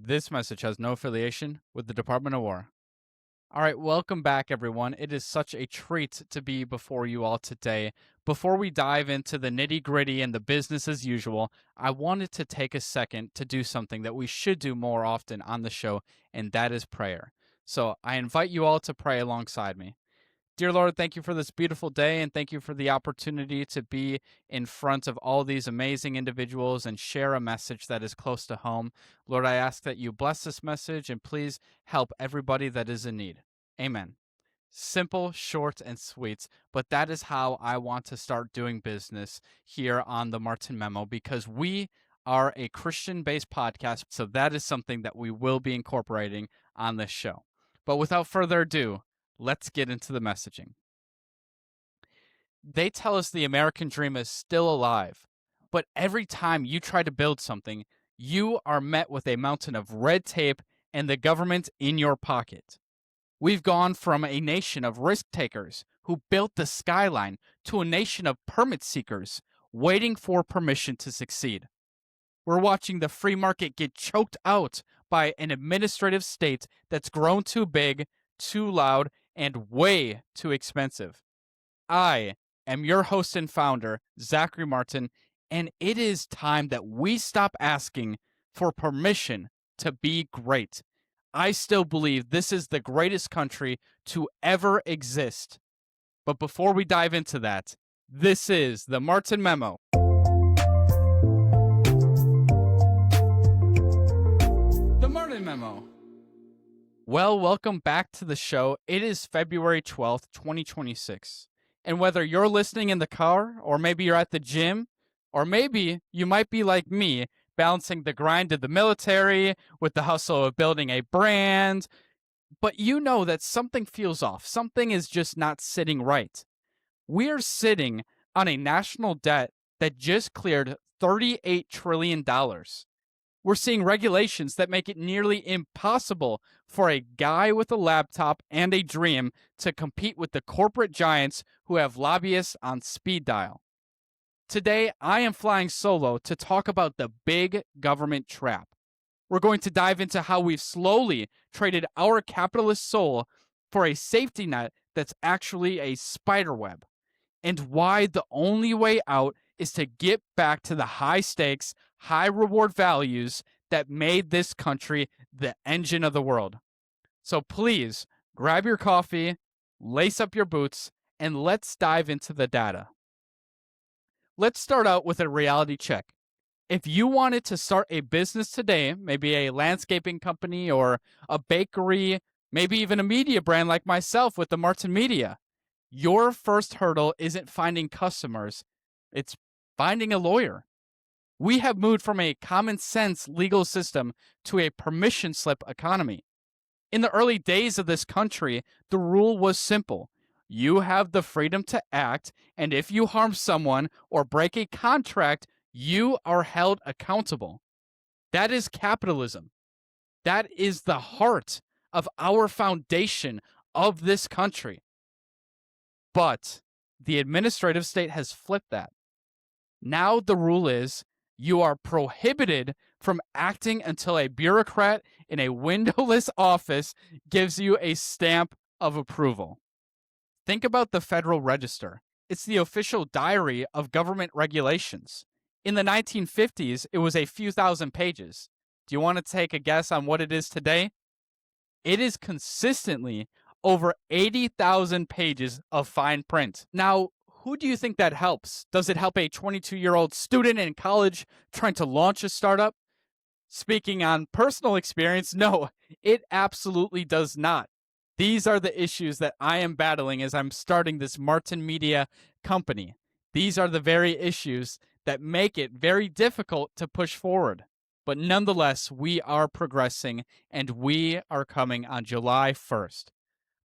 This message has no affiliation with the Department of War. All right, welcome back, everyone. It is such a treat to be before you all today. Before we dive into the nitty gritty and the business as usual, I wanted to take a second to do something that we should do more often on the show, and that is prayer. So I invite you all to pray alongside me. Dear Lord, thank you for this beautiful day, and thank you for the opportunity to be in front of all these amazing individuals and share a message that is close to home. Lord, I ask that you bless this message and please help everybody that is in need. Amen. Simple, short, and sweet, but that is how I want to start doing business here on the Martin Memo because we are a Christian-based podcast, so that is something that we will be incorporating on this show. But without further ado, let's get into the messaging. They tell us the American dream is still alive, but every time you try to build something, you are met with a mountain of red tape and the government in your pocket. We've gone from a nation of risk takers who built the skyline to a nation of permit seekers waiting for permission to succeed. We're watching the free market get choked out by an administrative state that's grown too big, too loud, and way too expensive. I am your host and founder, Zachary Martin, and it is time that we stop asking for permission to be great. I still believe this is the greatest country to ever exist. But before we dive into that, this is the Martin Memo. The Martin Memo. Well, welcome back to the show. It is February 12th, 2026. And whether you're listening in the car, or maybe you're at the gym, or maybe you might be like me, balancing the grind of the military with the hustle of building a brand, but you know that something feels off. Something is just not sitting right. We're sitting on a national debt that just cleared $38 trillion. We're seeing regulations that make it nearly impossible for a guy with a laptop and a dream to compete with the corporate giants who have lobbyists on speed dial. Today, I am flying solo to talk about the big government trap. We're going to dive into how we've slowly traded our capitalist soul for a safety net that's actually a spider web, and why the only way out is to get back to the high stakes, high reward values that made this country the engine of the world. So please grab your coffee, lace up your boots, and let's dive into the data. Let's start out with a reality check. If you wanted to start a business today, maybe a landscaping company or a bakery, maybe even a media brand like myself with the Martin Media, your first hurdle isn't finding customers, it's finding a lawyer. We have moved from a common sense legal system to a permission slip economy. In the early days of this country, the rule was simple. You have the freedom to act, and if you harm someone or break a contract, you are held accountable. That is capitalism. That is the heart of our foundation of this country. But the administrative state has flipped that. Now the rule is you are prohibited from acting until a bureaucrat in a windowless office gives you a stamp of approval. Think about the Federal Register. It's the official diary of government regulations. In the 1950s, it was a few thousand pages. Do you want to take a guess on what it is today? It is consistently over 80,000 pages of fine print. Now, who do you think that helps? Does it help a 22-year-old student in college trying to launch a startup? Speaking on personal experience, no, it absolutely does not. These are the issues that I am battling as I'm starting this Martin Media company. These are the very issues that make it very difficult to push forward. But nonetheless, we are progressing and we are coming on July 1st.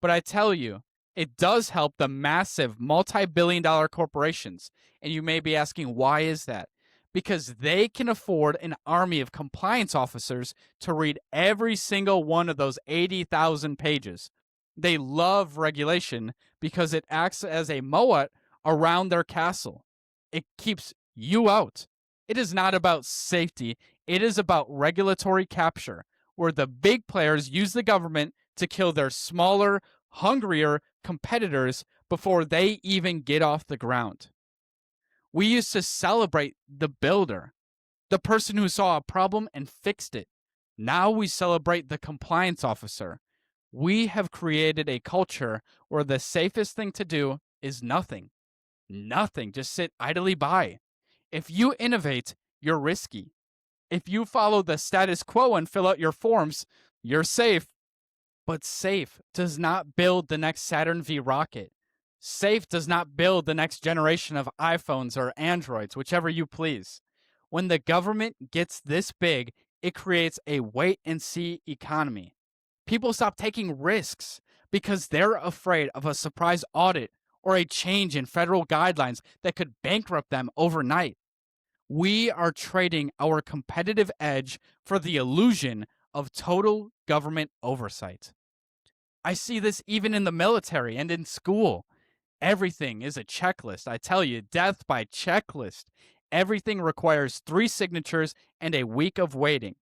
But I tell you, it does help the massive multi-billion-dollar corporations. And you may be asking, why is that? Because they can afford an army of compliance officers to read every single one of those 80,000 pages. They love regulation because it acts as a moat around their castle. It keeps you out. It is not about safety. It is about regulatory capture, where the big players use the government to kill their smaller, hungrier competitors before they even get off the ground. We used to celebrate the builder, the person who saw a problem and fixed it. Now we celebrate the compliance officer. We have created a culture where the safest thing to do is nothing. Nothing. Just sit idly by. If you innovate, you're risky. If you follow the status quo and fill out your forms, you're safe. But safe does not build the next Saturn V rocket. Safe does not build the next generation of iPhones or Androids, whichever you please. When the government gets this big, it creates a wait-and-see economy. People stop taking risks because they're afraid of a surprise audit or a change in federal guidelines that could bankrupt them overnight. We are trading our competitive edge for the illusion of total government oversight. I see this even in the military and in school. Everything is a checklist. I tell you, death by checklist. Everything requires 3 signatures and a week of waiting.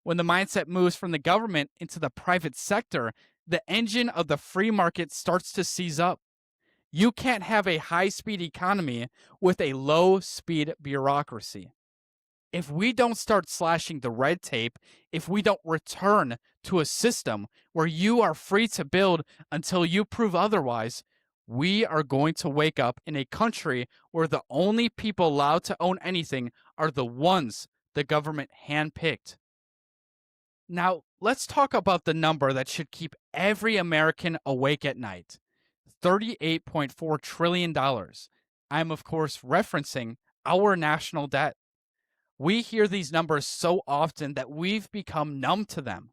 When the mindset moves from the government into the private sector, the engine of the free market starts to seize up. You can't have a high-speed economy with a low-speed bureaucracy. If we don't start slashing the red tape, if we don't return to a system where you are free to build until you prove otherwise, we are going to wake up in a country where the only people allowed to own anything are the ones the government handpicked. Now, let's talk about the number that should keep every American awake at night. $38.4 trillion. I'm, of course, referencing our national debt. We hear these numbers so often that we've become numb to them.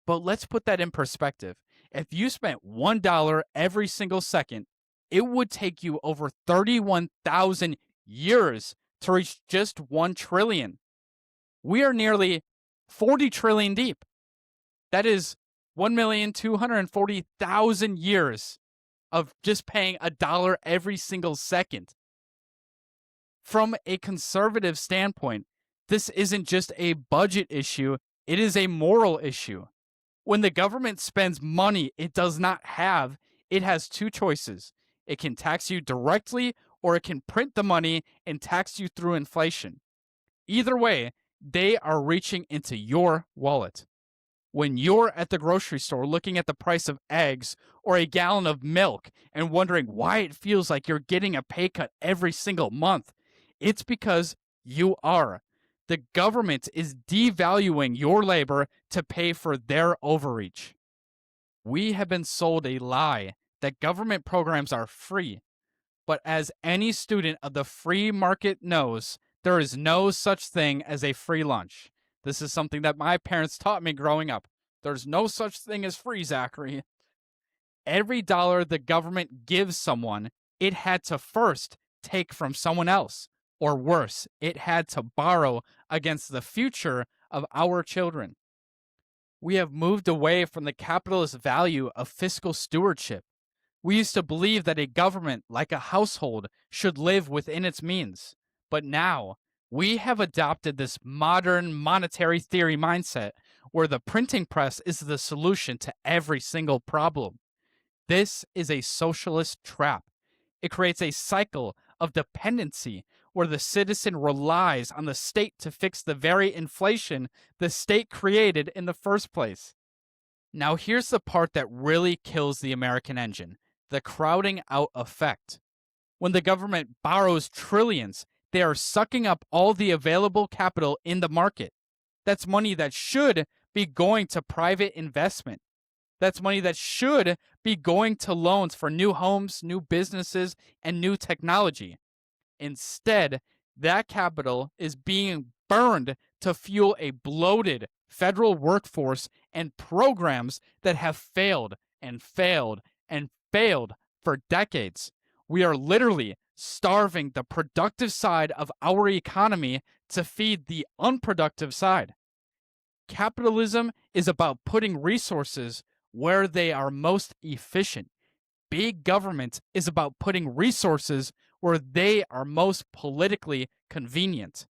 But let's put that in perspective. If you spent $1 every single second, it would take you over 31,000 years to reach just 1 trillion. We are nearly 40 trillion deep. That is 1,240,000 years of just paying $1 every single second. From a conservative standpoint, this isn't just a budget issue, it is a moral issue. When the government spends money it does not have, it has 2 choices. It can tax you directly, or it can print the money and tax you through inflation. Either way, they are reaching into your wallet. When you're at the grocery store looking at the price of eggs or a gallon of milk and wondering why it feels like you're getting a pay cut every single month, it's because you are. The government is devaluing your labor to pay for their overreach. We have been sold a lie that government programs are free, but as any student of the free market knows, there is no such thing as a free lunch. This is something that my parents taught me growing up. There's no such thing as free, Zachary. Every dollar the government gives someone, it had to first take from someone else. Or worse, it had to borrow against the future of our children. We have moved away from the capitalist value of fiscal stewardship. We used to believe that a government, like a household, should live within its means. But now, we have adopted this modern monetary theory mindset where the printing press is the solution to every single problem. This is a socialist trap. It creates a cycle of dependency where the citizen relies on the state to fix the very inflation the state created in the first place. Now here's the part that really kills the American engine, the crowding out effect. When the government borrows trillions, they are sucking up all the available capital in the market. That's money that should be going to private investment. That's money that should be going to loans for new homes, new businesses, and new technology. Instead, that capital is being burned to fuel a bloated federal workforce and programs that have failed and failed and failed for decades. We are literally starving the productive side of our economy to feed the unproductive side. Capitalism is about putting resources where they are most efficient. Big government is about putting resources where they are most politically convenient.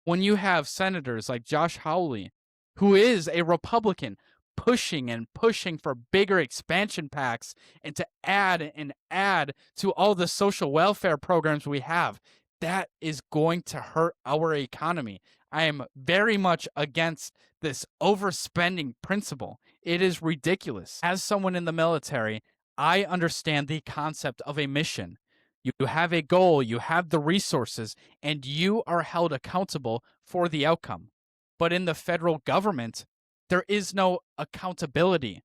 When you have senators like Josh Hawley, who is a Republican, pushing and pushing for bigger expansion packs and to add and add to all the social welfare programs we have. That is going to hurt our economy. I am very much against this overspending principle. It is ridiculous. As someone in the military, I understand the concept of a mission. You have a goal, you have the resources, and you are held accountable for the outcome. But in the federal government, there is no accountability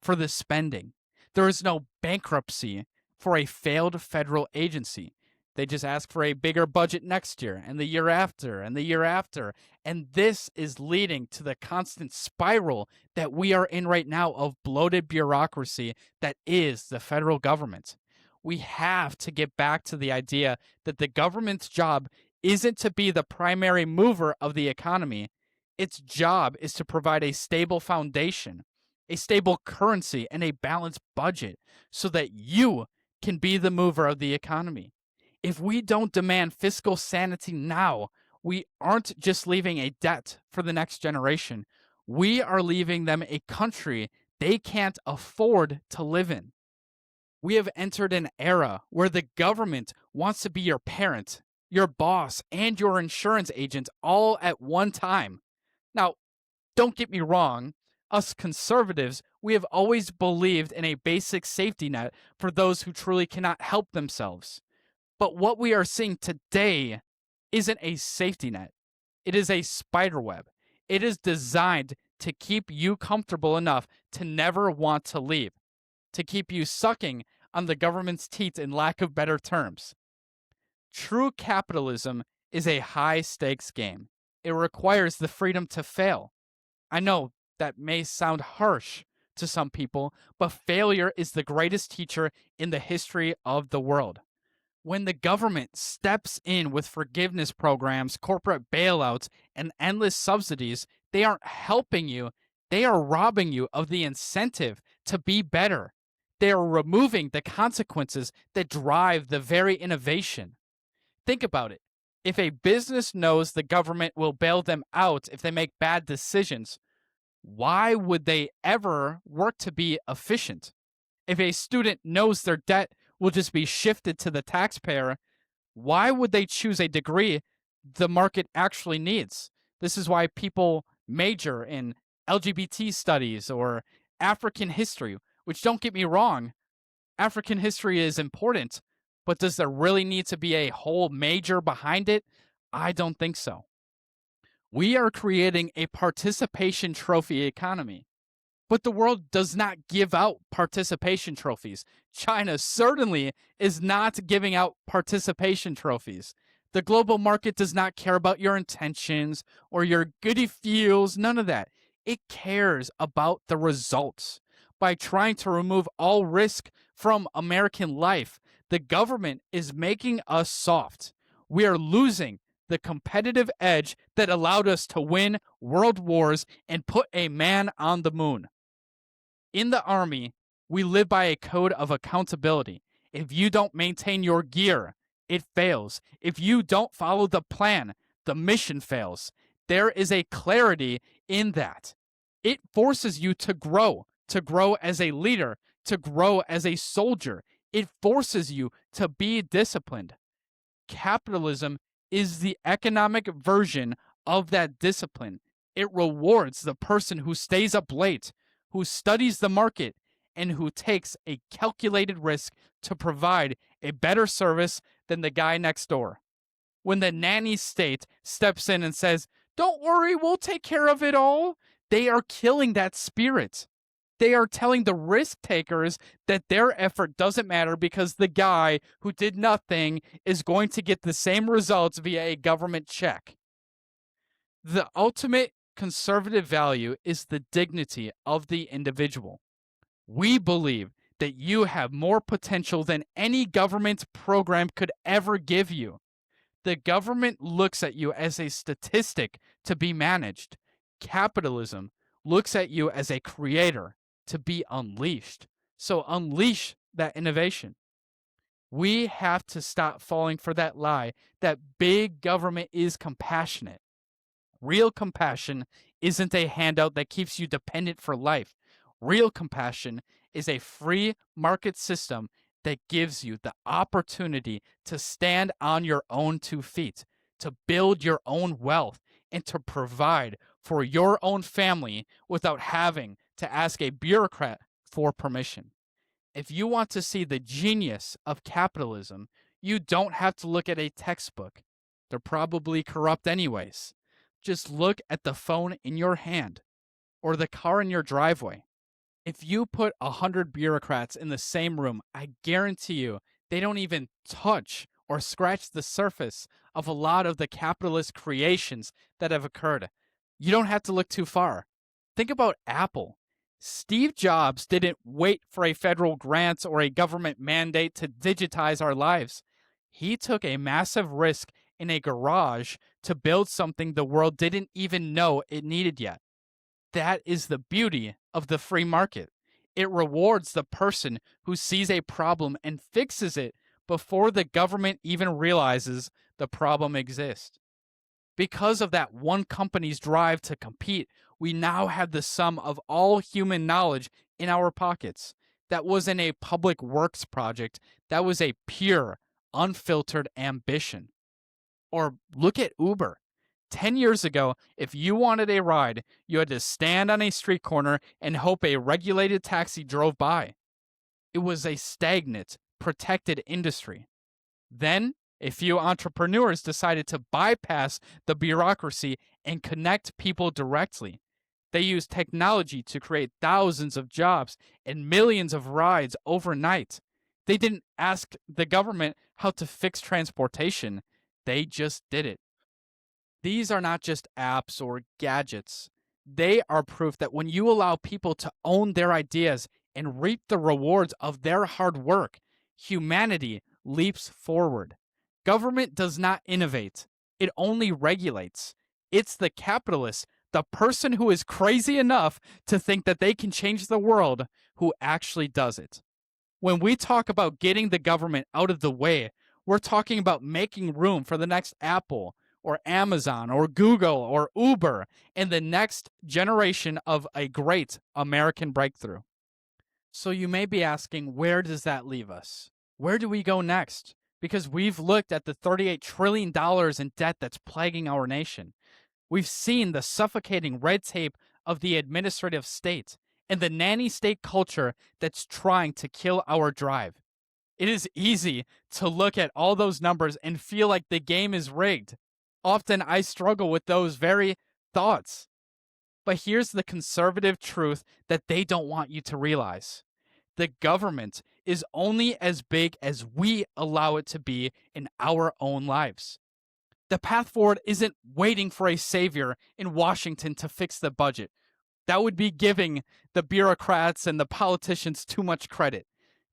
for the spending. There is no bankruptcy for a failed federal agency. They just ask for a bigger budget next year and the year after and the year after. And this is leading to the constant spiral that we are in right now of bloated bureaucracy that is the federal government. We have to get back to the idea that the government's job isn't to be the primary mover of the economy. Its job is to provide a stable foundation, a stable currency, and a balanced budget so that you can be the mover of the economy. If we don't demand fiscal sanity now, we aren't just leaving a debt for the next generation. We are leaving them a country they can't afford to live in. We have entered an era where the government wants to be your parent, your boss, and your insurance agent all at one time. Now, don't get me wrong. Us conservatives, we have always believed in a basic safety net for those who truly cannot help themselves. But what we are seeing today isn't a safety net. It is a spider web. It is designed to keep you comfortable enough to never want to leave, to keep you sucking on the government's teat in lack of better terms. True capitalism is a high-stakes game. It requires the freedom to fail. I know that may sound harsh to some people, but failure is the greatest teacher in the history of the world. When the government steps in with forgiveness programs, corporate bailouts, and endless subsidies, they aren't helping you. They are robbing you of the incentive to be better. They are removing the consequences that drive the very innovation. Think about it. If a business knows the government will bail them out if they make bad decisions, why would they ever work to be efficient? If a student knows their debt will just be shifted to the taxpayer, why would they choose a degree the market actually needs? This is why people major in LGBT studies or African history, which, don't get me wrong, African history is important, but does there really need to be a whole major behind it? I don't think so. We are creating a participation trophy economy. But the world does not give out participation trophies. China certainly is not giving out participation trophies. The global market does not care about your intentions or your goody feels, none of that. It cares about the results. By trying to remove all risk from American life, the government is making us soft. We are losing the competitive edge that allowed us to win world wars and put a man on the moon. In the Army, we live by a code of accountability. If you don't maintain your gear, it fails. If you don't follow the plan, the mission fails. There is a clarity in that. It forces you to grow as a leader, to grow as a soldier. It forces you to be disciplined. Capitalism is the economic version of that discipline. It rewards the person who stays up late, who studies the market, and who takes a calculated risk to provide a better service than the guy next door. When the nanny state steps in and says, "Don't worry, we'll take care of it all," they are killing that spirit. They are telling the risk takers that their effort doesn't matter because the guy who did nothing is going to get the same results via a government check. The ultimate conservative value is the dignity of the individual. We believe that you have more potential than any government program could ever give you. The government looks at you as a statistic to be managed. Capitalism looks at you as a creator to be unleashed. So unleash that innovation. We have to stop falling for that lie that big government is compassionate. Real compassion isn't a handout that keeps you dependent for life. Real compassion is a free market system that gives you the opportunity to stand on your own 2 feet, to build your own wealth, and to provide for your own family without having to ask a bureaucrat for permission. If you want to see the genius of capitalism, you don't have to look at a textbook. They're probably corrupt anyways. Just look at the phone in your hand or the car in your driveway. If you put 100 bureaucrats in the same room, I guarantee you they don't even touch or scratch the surface of a lot of the capitalist creations that have occurred. You don't have to look too far. Think about Apple. Steve Jobs didn't wait for a federal grant or a government mandate to digitize our lives. He took a massive risk in a garage to build something the world didn't even know it needed yet. That is the beauty of the free market. It rewards the person who sees a problem and fixes it before the government even realizes the problem exists. Because of that one company's drive to compete, we now have the sum of all human knowledge in our pockets. That wasn't a public works project. That was a pure, unfiltered ambition. Or look at Uber. 10 years ago, if you wanted a ride, you had to stand on a street corner and hope a regulated taxi drove by. It was a stagnant, protected industry. Then, a few entrepreneurs decided to bypass the bureaucracy and connect people directly. They used technology to create thousands of jobs and millions of rides overnight. They didn't ask the government how to fix transportation. They just did it. These are not just apps or gadgets. They are proof that when you allow people to own their ideas and reap the rewards of their hard work, humanity leaps forward. Government does not innovate. It only regulates. It's the capitalist, the person who is crazy enough to think that they can change the world, who actually does it. When we talk about getting the government out of the way, we're talking about making room for the next Apple, or Amazon, or Google, or Uber, and the next generation of a great American breakthrough. So you may be asking, where does that leave us? Where do we go next? Because we've looked at the $38 trillion in debt that's plaguing our nation. We've seen the suffocating red tape of the administrative state and the nanny state culture that's trying to kill our drive. It is easy to look at all those numbers and feel like the game is rigged. Often I struggle with those very thoughts. But here's the conservative truth that they don't want you to realize. The government is only as big as we allow it to be in our own lives. The path forward isn't waiting for a savior in Washington to fix the budget. That would be giving the bureaucrats and the politicians too much credit.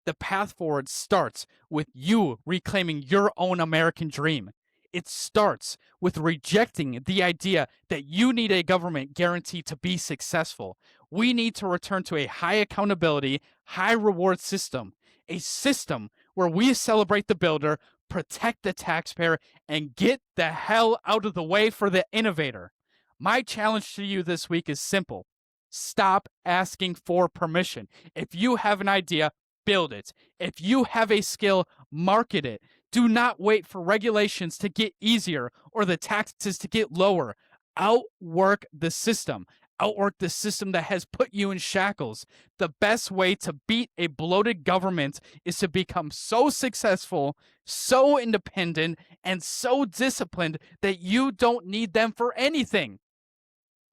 The path forward starts with you reclaiming your own American dream. It starts with rejecting the idea that you need a government guarantee to be successful. We need to return to a high accountability, high reward system, a system where we celebrate the builder, protect the taxpayer, and get the hell out of the way for the innovator. My challenge to you this week is simple. Stop asking for permission. If you have an idea, build it. If you have a skill, market it. Do not wait for regulations to get easier or the taxes to get lower. Outwork the system. Outwork the system that has put you in shackles. The best way to beat a bloated government is to become so successful, so independent, and so disciplined that you don't need them for anything.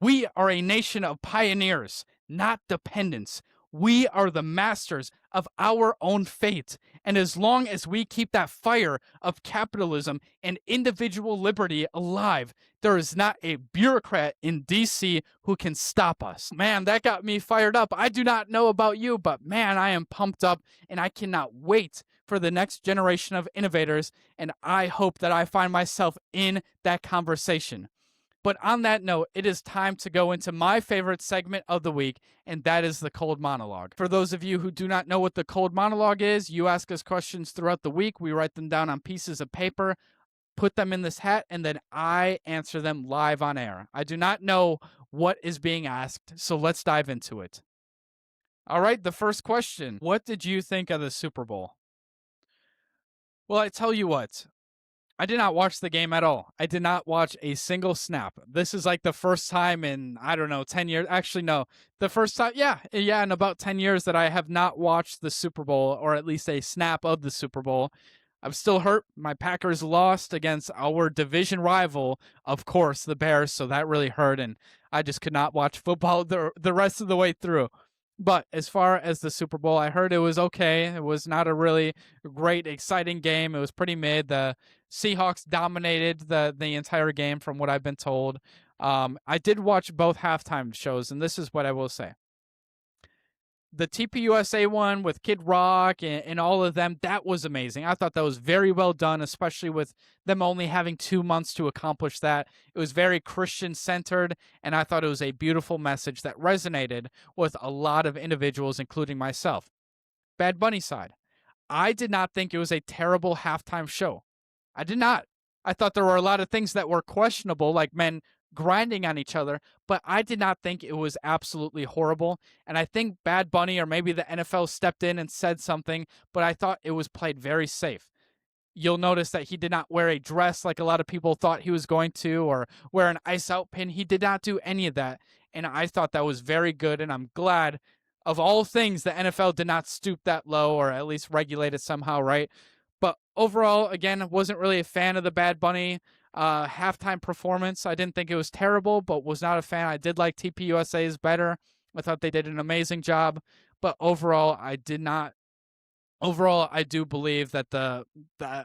We are a nation of pioneers, not dependents. We are the masters of our own fate. And as long as we keep that fire of capitalism and individual liberty alive, there is not a bureaucrat in DC who can stop us. Man, that got me fired up. I do not know about you, but man, I am pumped up and I cannot wait for the next generation of innovators. And I hope that I find myself in that conversation. But on that note, it is time to go into my favorite segment of the week, and that is the cold monologue. For those of you who do not know what the cold monologue is, you ask us questions throughout the week. We write them down on pieces of paper. put them in this hat, and then I answer them live on air. I do not know what is being asked, so let's dive into it. All right, the first question. What did you think of the Super Bowl? Well, I tell you what, I did not watch the game at all. I did not watch a single snap. This is like the first time in, I don't know, 10 years. Actually, no. The first time, in about 10 years that I have not watched the Super Bowl, or at least a snap of the Super Bowl. I'm still hurt. My Packers lost against our division rival, of course, the Bears, so that really hurt, and I just could not watch football the rest of the way through. But as far as the Super Bowl, I heard it was okay. It was not a really great, exciting game. It was pretty mid. The Seahawks dominated the entire game from what I've been told. I did watch both halftime shows, and this is what I will say. The TPUSA one with Kid Rock and all of them, that was amazing. I thought that was very well done, especially with them only having 2 months to accomplish that. It was very Christian-centered, and I thought it was a beautiful message that resonated with a lot of individuals, including myself. Bad Bunny side, I did not think it was a terrible halftime show. I did not. I thought there were a lot of things that were questionable, like men grinding on each other, but I did not think it was absolutely horrible. And I think Bad Bunny, or maybe the NFL, stepped in and said something, but I thought it was played very safe. You'll notice that he did not wear a dress like a lot of people thought he was going to, or wear an ice out pin. He did not do any of that, and I thought that was very good, and I'm glad, of all things, the NFL did not stoop that low, or at least regulate it somehow, right? But overall, again, wasn't really a fan of the Bad Bunny halftime performance. I didn't think it was terrible, but was not a fan. I did like TPUSA's better. I thought they did an amazing job. But overall, I did not. Overall, I do believe that the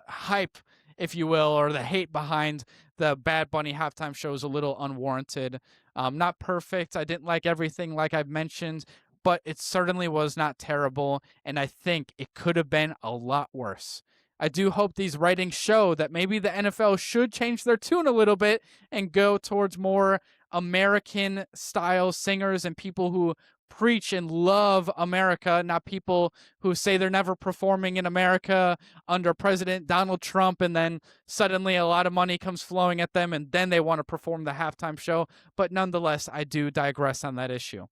hype, if you will, or the hate behind the Bad Bunny halftime show is a little unwarranted. Not perfect. I didn't like everything like I've mentioned, but it certainly was not terrible, and I think it could have been a lot worse. I do hope these ratings show that maybe the NFL should change their tune a little bit and go towards more American-style singers and people who preach and love America, not people who say they're never performing in America under President Donald Trump, and then suddenly a lot of money comes flowing at them, and then they want to perform the halftime show. But nonetheless, I do digress on that issue.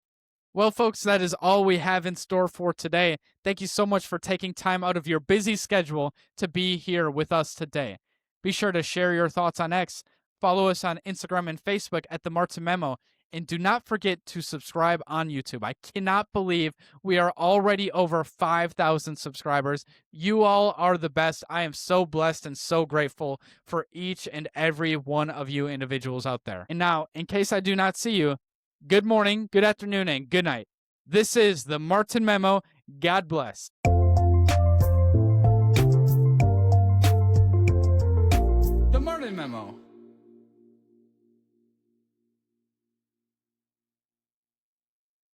Well, folks, that is all we have in store for today. Thank you so much for taking time out of your busy schedule to be here with us today. Be sure to share your thoughts on X, follow us on Instagram and Facebook at the Martin Memo, and do not forget to subscribe on YouTube. I cannot believe we are already over 5,000 subscribers. You all are the best. I am so blessed and so grateful for each and every one of you individuals out there. And now, in case I do not see you, good morning, good afternoon, and good night. This is the Martin Memo. God bless. The Martin Memo.